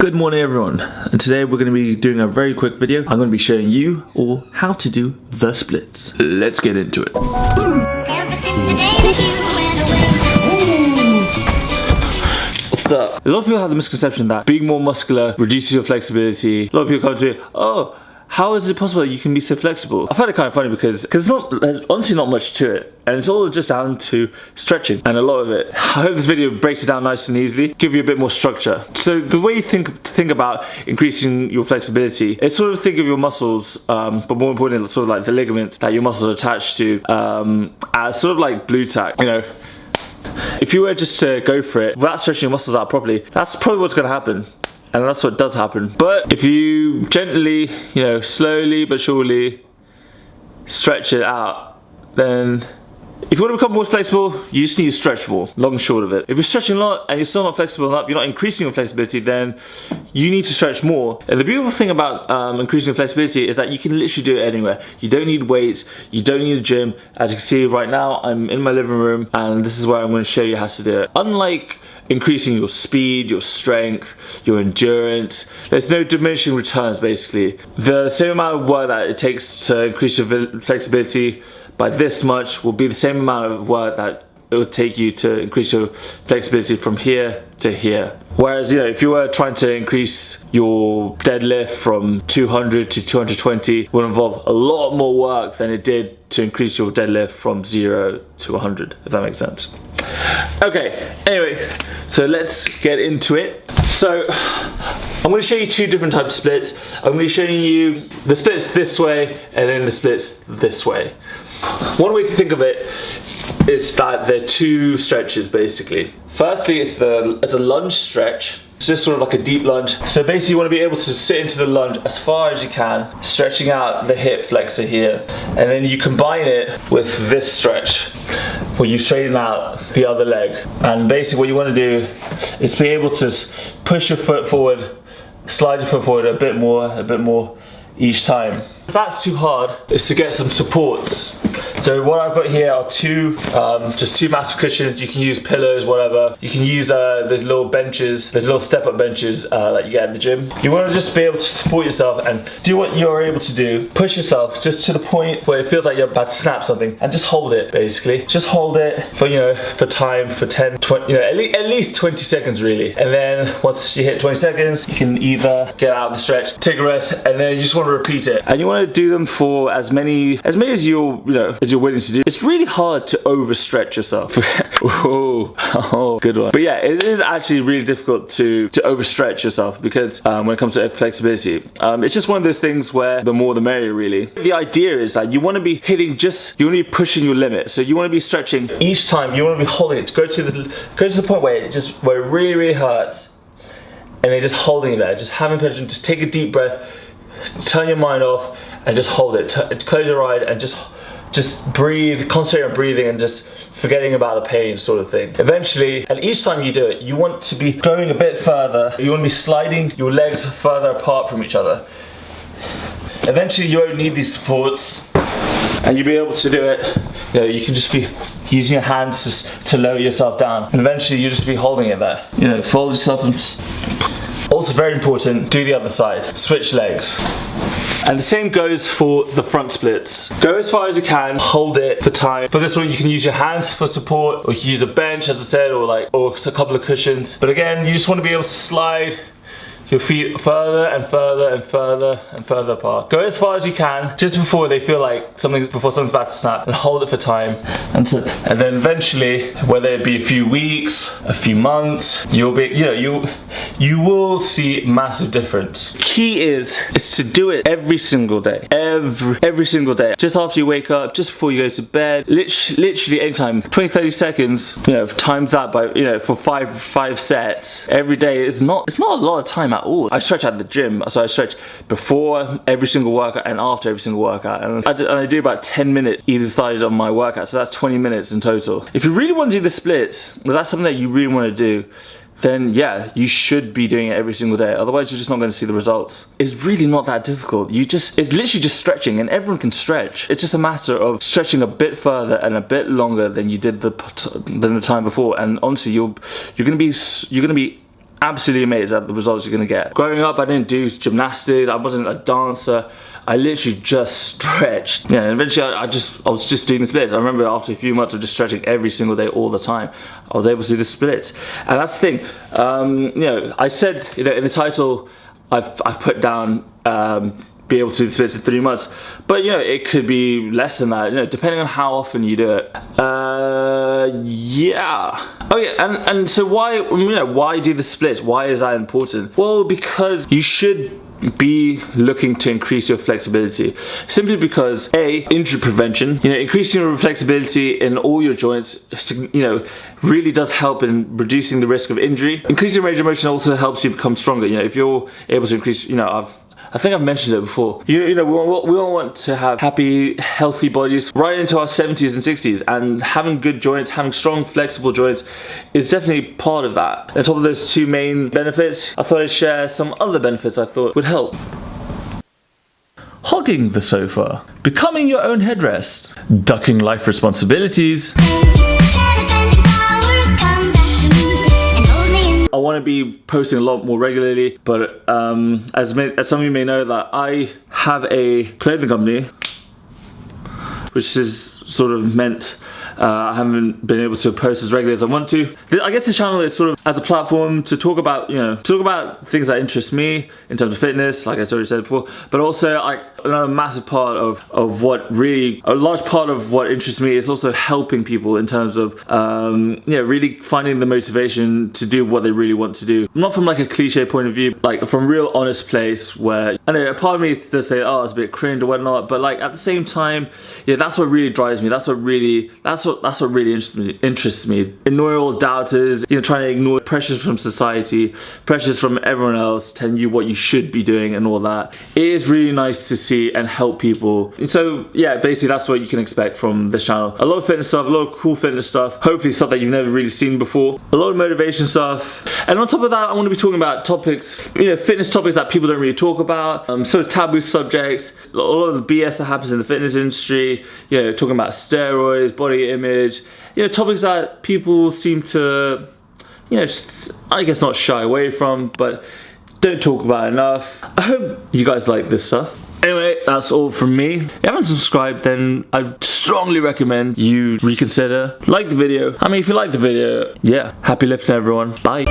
Good morning everyone, and today we're going to be doing a very quick video. I'm going to be showing you all how to do the splits. Let's get into it. What's up? A lot of people have the misconception that being more muscular reduces your flexibility. A lot of people come to me, oh, how is it possible that you can be so flexible? I find it kind of funny because there's honestly not much to it. And it's all just down to stretching and a lot of it. I hope this video breaks it down nice and easily, give you a bit more structure. So the way you think about increasing your flexibility is sort of think of your muscles, but more importantly, sort of like the ligaments that your muscles are attached to, as sort of like blue tack, you know. If you were just to go for it without stretching your muscles out properly, that's probably what's going to happen. And that's what does happen. But if you gently, you know, slowly but surely stretch it out, then if you want to become more flexible, you just need to stretch more, long and short of it. If you're stretching a lot and you're still not flexible enough, you're not increasing your flexibility, then you need to stretch more. And the beautiful thing about increasing flexibility is that you can literally do it anywhere. You don't need weights, you don't need a gym. As you can see right now, I'm in my living room and this is where I'm going to show you how to do it. Unlike increasing your speed, your strength, your endurance, there's no diminishing returns basically. The same amount of work that it takes to increase your flexibility by this much will be the same amount of work that it would take you to increase your flexibility from here to here. Whereas, you know, if you were trying to increase your deadlift from 200 to 220, it would involve a lot more work than it did to increase your deadlift from 0 to 100, if that makes sense. Okay, anyway, so let's get into it. So I'm going to show you two different types of splits. I'm going to be showing you the splits this way and then the splits this way. One way to think of it is that they're two stretches basically. Firstly, it's a lunge stretch. It's just sort of like a deep lunge. So basically you want to be able to sit into the lunge as far as you can, stretching out the hip flexor here. And then you combine it with this stretch where you straighten out the other leg. And basically what you want to do is be able to push your foot forward, slide your foot forward a bit more each time. If that's too hard, is to get some supports. So what I've got here are just two massive cushions. You can use pillows, whatever. You can use those little benches, those little step-up benches that you get in the gym. You want to just be able to support yourself and do what you're able to do. Push yourself just to the point where it feels like you're about to snap something, and just hold it. Basically, just hold it for for 10, 20, at least 20 seconds really. And then once you hit 20 seconds, you can either get out of the stretch, take a rest, and then you just want to repeat it. And you want to do them for as many as you're willing to do. It's really hard to overstretch yourself. oh, good one. But yeah, it is actually really difficult to overstretch yourself because when it comes to flexibility, it's just one of those things where the more the merrier really. The idea is that you want to be hitting you want to be pushing your limit. So you want to be stretching each time. You want to be holding it to go to the point where it really hurts, and then just holding it there, just having pressure. Just take a deep breath, turn your mind off, and just hold it. Close your eyes and just breathe, concentrate on breathing and just forgetting about the pain sort of thing. Eventually, and each time you do it, you want to be going a bit further. You want to be sliding your legs further apart from each other. Eventually, you won't need these supports and you'll be able to do it. You can just be using your hands to lower yourself down. And eventually, you'll just be holding it there. Fold yourself and also very important, do the other side. Switch legs. And the same goes for the front splits. Go as far as you can, hold it for time. For this one, you can use your hands for support, or you can use a bench, as I said, or a couple of cushions. But again, you just want to be able to slide your feet further and further and further and further apart. Go as far as you can, just before they feel like something's about to snap, and hold it for time. And then eventually, whether it be a few weeks, a few months, you will see massive difference. Key is to do it every single day. Every single day. Just after you wake up, just before you go to bed, literally anytime. 20-30 seconds, times that by, for five sets every day. It's not a lot of time at all. I stretch at the gym, so I stretch before every single workout and after every single workout, and I do about 10 minutes either side on my workout, so that's 20 minutes in total. If you really want to do the splits, if that's something that you really want to do, then yeah, you should be doing it every single day. Otherwise, you're just not going to see the results. It's really not that difficult. it's literally just stretching, and everyone can stretch. It's just a matter of stretching a bit further and a bit longer than you did the time before. And honestly, you're gonna be absolutely amazed at the results you're gonna get. Growing up, I didn't do gymnastics, I wasn't a dancer. I literally just stretched. Yeah, and eventually I was just doing the splits. I remember after a few months of just stretching every single day, all the time, I was able to do the splits. And that's the thing, you know, I said, you know, in the title, I've put down, be able to do the splits in 3 months, but you know, it could be less than that, you know, depending on how often you do it. Yeah. Oh yeah, and so why, you know, why do the splits? Why is that important? Well, because you should be looking to increase your flexibility, simply because A, injury prevention, you know, increasing your flexibility in all your joints, you know, really does help in reducing the risk of injury. Increasing range of motion also helps you become stronger. You know, if you're able to increase, you know, I think I've mentioned it before. You know, we all want to have happy, healthy bodies right into our 70s and 60s, and having good joints, having strong, flexible joints is definitely part of that. On top of those 2 main benefits, I thought I'd share some other benefits I thought would help. Hogging the sofa, becoming your own headrest, ducking life responsibilities. I want to be posting a lot more regularly, but as some of you may know, that I have a clothing company, which is sort of meant I haven't been able to post as regularly as I want to. I guess this channel is sort of as a platform to talk about, you know, talk about things that interest me in terms of fitness, like I already said before, but also another massive part of what really, a large part of what interests me is also helping people in terms of, yeah, really finding the motivation to do what they really want to do. Not from like a cliche point of view, like from a real honest place where, I know a part of me does say, oh, it's a bit cringe or whatnot, but like at the same time, yeah, that's what really drives me. That's what really interests me. Ignore all doubters, you know, trying to ignore pressures from society, pressures from everyone else telling you what you should be doing and all that. It is really nice to see and help people. And so yeah, basically that's what you can expect from this channel. A lot of fitness stuff, a lot of cool fitness stuff, hopefully stuff that you've never really seen before, a lot of motivation stuff, and on top of that I want to be talking about topics, you know, fitness topics that people don't really talk about, sort of taboo subjects, a lot of the BS that happens in the fitness industry, you know, talking about steroids, body image, you know, topics that people seem to, you know, just, I guess not shy away from, but don't talk about enough. I hope you guys like this stuff. Anyway, that's all from me. If you haven't subscribed, then I strongly recommend you reconsider. Like the video. I mean, if you like the video, yeah. Happy lifting, everyone. Bye.